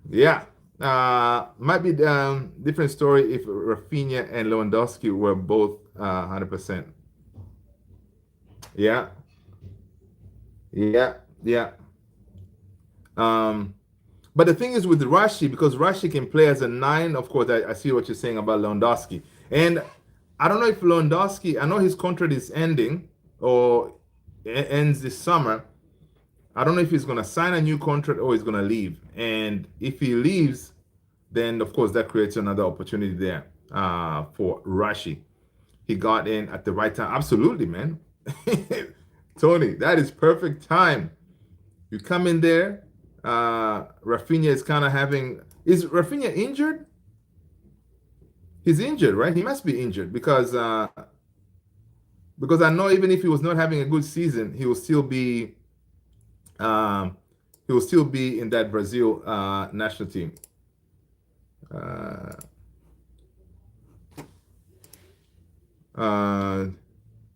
yeah. Might be a different story if Rafinha and Lewandowski were both 100%. Yeah. Yeah. Yeah. But the thing is with Rashi, because Rashi can play as a 9, of course, I see what you're saying about Lewandowski. And I don't know if Lewandowski, I know his contract is ending or ends this summer. I don't know if he's going to sign a new contract or he's going to leave. And if he leaves, then, of course, that creates another opportunity there for Rashi. He got in at the right time. Absolutely, man. Tony, that is perfect time. You come in there. Rafinha is kind of having. Is Rafinha injured? He's injured, right? He must be injured because I know even if he was not having a good season, he will still be in that Brazil national team.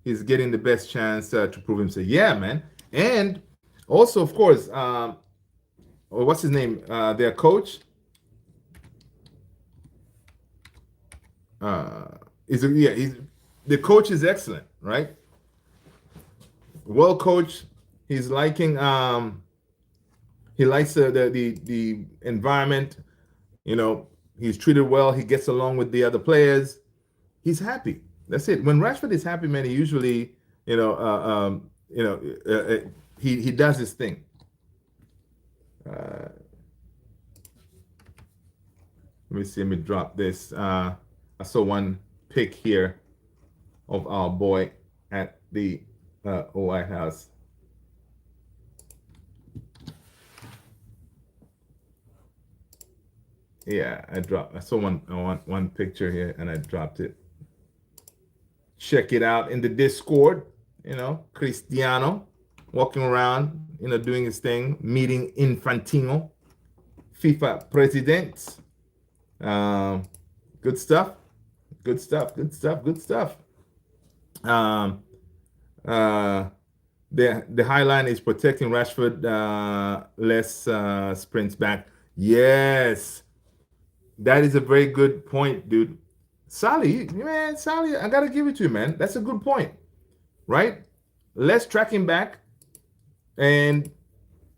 He's getting the best chance to prove himself. Yeah, man. And also, of course, what's his name? Their coach. The coach is excellent, right? Well coached. He's liking. He likes the environment. You know, he's treated well. He gets along with the other players. He's happy. That's it. When Rashford is happy, man, he usually, he does his thing. Let me see. Let me drop this. I saw one pic here of our boy at the White House. Yeah, I saw one picture here and I dropped it. Check it out in the Discord. You know, Cristiano walking around, doing his thing, meeting Infantino, FIFA president. Good stuff. Good stuff. Good stuff. Good stuff. The highline is protecting Rashford, less sprints back. Yes, that is a very good point, dude. Sally, I gotta give it to you, man. That's a good point, right? Less tracking back, and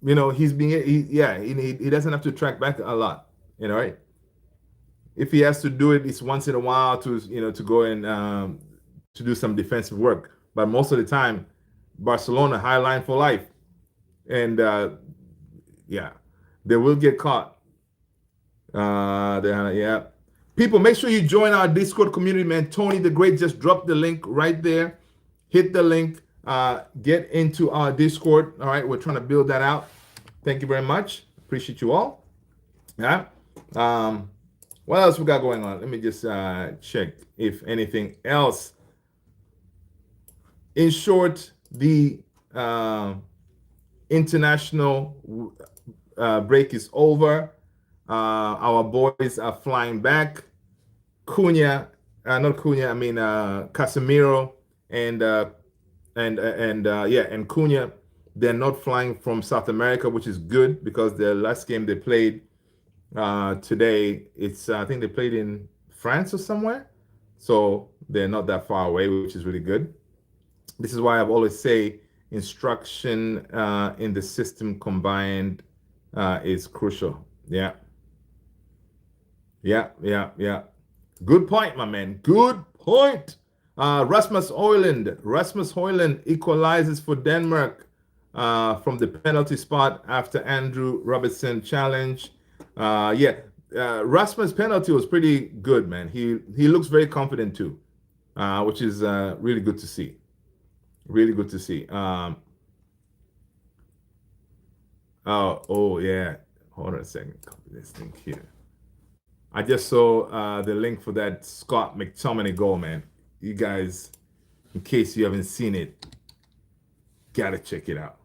he doesn't have to track back a lot, right? If he has to do it, it's once in a while to go and to do some defensive work. But most of the time, Barcelona high line for life, and they will get caught. People, make sure you join our Discord community, man. Tony the Great just dropped the link right there. Hit the link. get into our Discord. All right, we're trying to build that out. Thank you very much. Appreciate you all. Yeah. What else we got going on? Let me just check if anything else. In short, the international break is over. Our boys are flying back. Not Cunha. I mean Casemiro and Cunha. They're not flying from South America, which is good because the last game they played today, it's I think they played in France or somewhere, so they're not that far away, which is really good. This is why I've always say instruction in the system combined is crucial. Yeah. Good point, my man. Good point. Rasmus Højlund equalizes for Denmark from the penalty spot after Andrew Robertson challenge. Rasmus' penalty was pretty good, man. He looks very confident too, which is really good to see. Really good to see. Yeah. Hold on a second. Copy this link here. I just saw the link for that Scott McTominay goal, man. You guys, in case you haven't seen it, gotta check it out.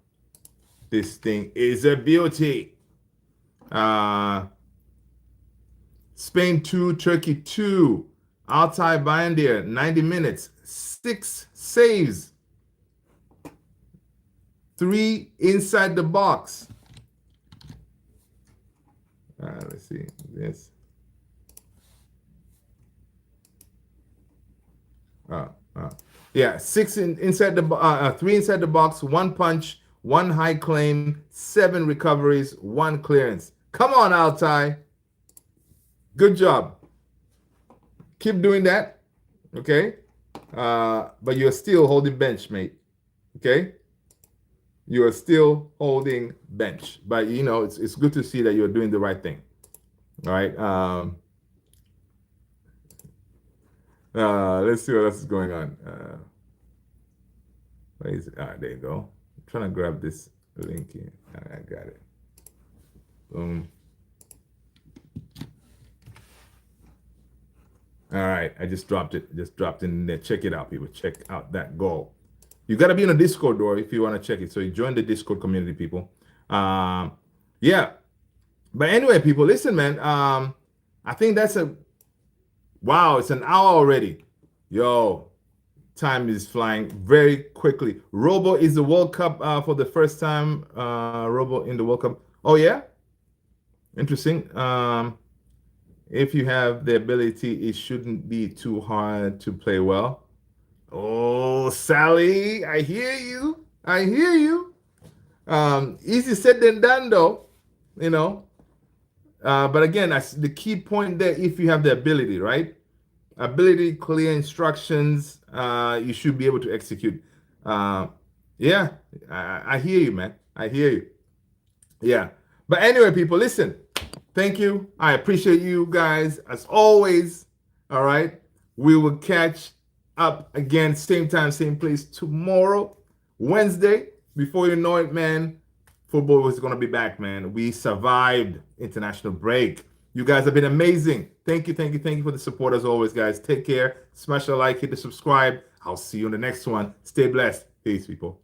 This thing is a beauty. Spain 2, Turkey 2. Altay Bayındır, 90 minutes, 6 saves, 3 inside the box. Let's see this. Yeah, 6 inside the 3 inside the box, 1 punch, 1 high claim, 7 recoveries, 1 clearance. Come on, Altay. Good job. Keep doing that. Okay. But you're still holding bench, mate. Okay. You are still holding bench. But you know, it's good to see that you're doing the right thing. All right. Let's see what else is going on. Where is it? There you go. I'm trying to grab this link here. I got it. Boom. All right, I just dropped it. Just dropped it in there. Check it out, people. Check out that goal. You got to be in a Discord, though, if you want to check it. So you join the Discord community, people. Yeah. But anyway, people, listen, man. I think that's wow, it's an hour already. Yo, time is flying very quickly. Robo is the World Cup for the first time. Robo in the World Cup. Oh, yeah? Interesting. If you have the ability, it shouldn't be too hard to play well. Oh, Sally, I hear you. I hear you. Easy said than done, though, you know. But again, that's the key point there. If you have the ability, right? Ability, clear instructions, you should be able to execute. Yeah, I hear you, man. I hear you. Yeah. But anyway, people, listen. Thank you. I appreciate you guys as always. All right. We will catch up again, same time, same place tomorrow, Wednesday. Before you know it, man, football is going to be back, man. We survived international break. You guys have been amazing. Thank you for the support as always, guys. Take care. Smash the like, hit the subscribe. I'll see you in the next one. Stay blessed. Peace, people.